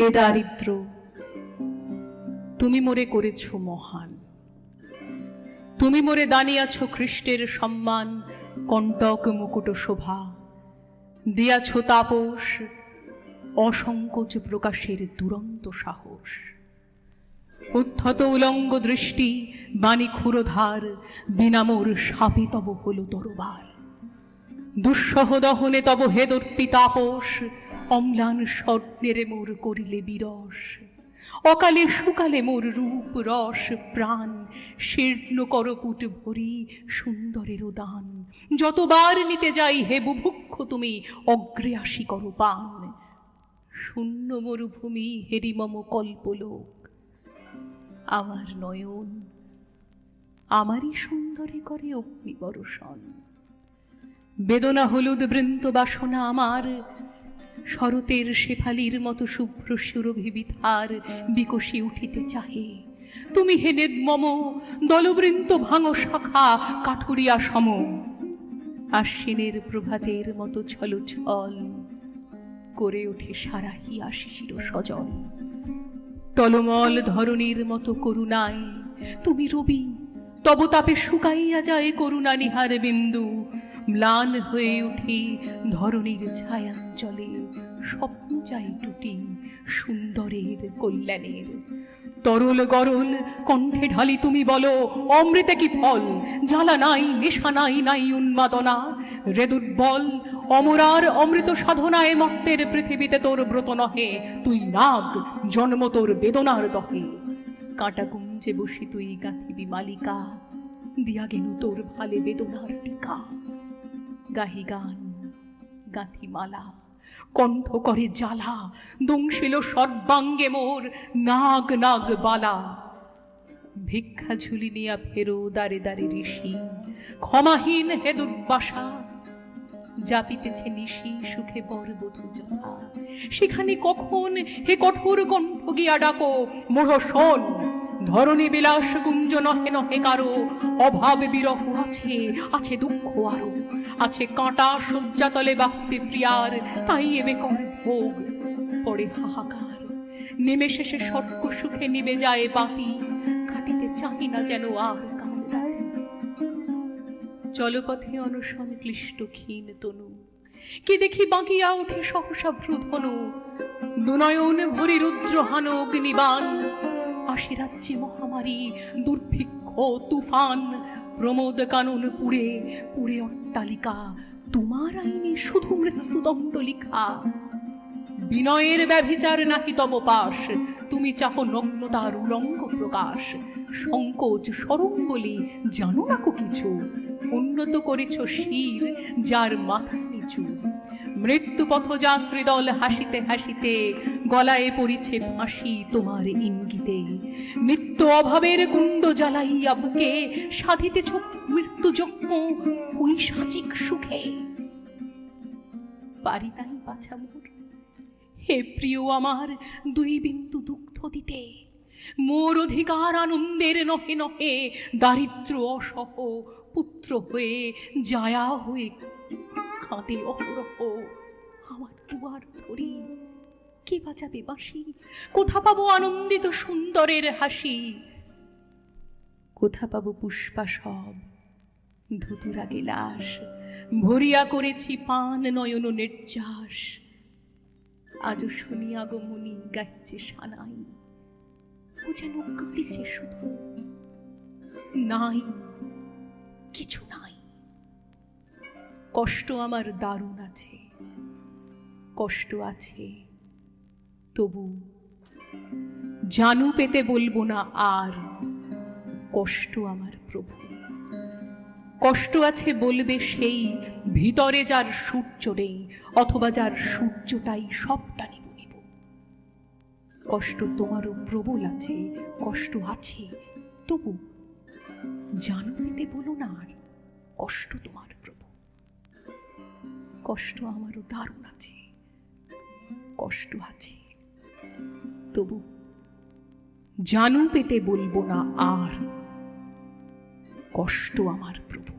হে দারিদ্র, তুমি মোরে করেছ মহান, তুমি মোরে দানিয়াছ খ্রিস্টের সম্মান, কণ্টক মুকুট শোভা দিয়াছ তাপস, অসংকোচ প্রকাশের দুরন্ত সাহস। উদ্ধত উলঙ্গ দৃষ্টি, বাণী ক্ষুরধার, বিনামোর সাপে তব হল দরবার। দুঃসহ দহনে তব হেদর্পি তাপস, অম্লান স্বর্ণের মোর করিলে বিরস। অকালে সুকালে মোর রূপ রস প্রাণ, শীর্ণ করপুট ভরি সুন্দরের দান। যতবার নিতে যাই হে বুভুক্ষ তুমি, অগ্রে আসি করো পান। শূন্য মরুভূমি হেরি মম কল্পলোক, আমার নয়ন আমারই সুন্দরে করে অগ্নিবর্ষণ। বেদনা হলুদ বৃন্ত বাসনা আমার, শরতের শেফালির মতো শুভ্র সুরভিবিধার বিকশি উঠিতে চাহে। তুমি হে নির্মম দলবৃন্ত ভাঙো শাখা কাঠুরিয়া সম, আশ্বিনের প্রভাতের মতো ছল ছল করে ওঠে সারাহিয়া শিশির সজল। টলমল ধরণীর মতো করুণায় তুমি রবি, তব তাপে শুকাইয়া যায় করুণা নিহার বিন্দু। ম্লান হয়ে উঠি ধরণীর ছায়াঞ্চলে, স্বপ্ন চাই টুটি সুন্দরের কল্যাণের। তরল গরল কণ্ঠে ঢালি তুমি বলো, অমৃতে কি ফল? জ্বালা নাই, নেশা নাই, নাই উন্মাদনা। রে দুর্বল অমরার অমৃত সাধনায় মর্তের পৃথিবীতে তোর ব্রত নহে। তুই নাগ, জন্ম তোর বেদনার দহে। কাঁটা কুঞ্জে বসি তুই গাঁথিবি মালিকা, দিয়া গেল তোর ভালে বেদনার টিকা। গাহি গান গাঁথি মালা, কণ্ঠ করে জ্বালা, দংশিল সর্বাঙ্গে মোর নাগ নাগ বালা। ভিক্ষা ঝুলি নিয়া ফেরো দারে দারে ঋষি, ক্ষমাহীন হে দুর্বাসা। জাপিতেছে নিশি সুখে বরবধূ যথা, সেখানে কখন হে কঠোর কণ্ঠ গিয়া ডাকো, মোর শোন। ধরণী বিলাস কুঞ্জ নহে নহে কারো, অভাব বিরহ আছে, আছে দুঃখ আরো। আছে কাঁটা শয্যাতলে বাহুতে প্রিয়ার, তাই এবে কর ভোগ। পরে হাহাকার, নিমেষে সে স্বর্গ সুখে নিবে যায় বাতি। কাটিতে চাহি না যেন আর কাল রাতি। জলপথে অনশন ক্লিষ্ট ক্ষীণ তনু, কি দেখি বাঁকিয়া ওঠে সহসা ভ্রুধনু। দুনয়ন ভরি রুদ্রহান অগ্নিবাণ, আসে রাজ্যে মহামারী দুর্ভিক্ষ তুফান। প্রমোদ কানন পুড়ে পুড়ে অট্টালিকা, তোমার আইনে শুধু মৃত্যুদণ্ড লিখা। বিনয়ের ব্যভিচার নাহি তব পাশ, তুমি চাহ নগ্নতার উলঙ্গ প্রকাশ। সংকোচ সরম বলি জানো না কো কিছু, উন্নত করেছ শির যার মাথা নিচু। মৃত্যু পথযাত্রী দল হাসিতে হাসিতে, গলায় পড়িছে ফাঁসি তোমার ইঙ্গিতে। নিত্য অভাবের কুণ্ড জ্বালাইয়া বুকে, সাধিতেছ মৃত্যুযজ্ঞ পৈশাচিক সুখে। পারি নাই বাছা মোর, হে প্রিয় আমার, দুই বিন্দু দুগ্ধ দিতে। মোর অধিকার আনন্দের নহে নহে, দারিদ্র অসহ পুত্র হয়ে জায়া হয়ে কাঁদে অহরহ। আমার দুয়ার ধরি কে বাজাবে বাঁশি, কোথা পাবো আনন্দিত সুন্দরের হাসি। কোথা পাবো পুষ্পা সব ধুতুরা গেলাস, ভরিয়া করেছি পান নয়ন নির্যাস। আজও শুনি আগমনী গাইছে সানাই, ও যেন কাঁদিছে শুধু, নাই কিছু নাই। কষ্ট আমার দারুণ আছে, কষ্ট আছে তবু জানু পেতে বলবো না আর, কষ্ট আমার প্রভু। কষ্ট আছে বলবে সেই, ভিতরে যার সূর্য নেই, অথবা যার সূর্যটাই সবটা নিব নিব। কষ্ট তোমারও প্রবল আছে, কষ্ট আছে তবু জানু পেতে বলো না আর, কষ্ট তোমার প্রভু। কষ্ট আমারও দারুণ আছে, কষ্ট আছে তবু জানু পেতে বলবো না আর, কষ্ট আমার প্রভু।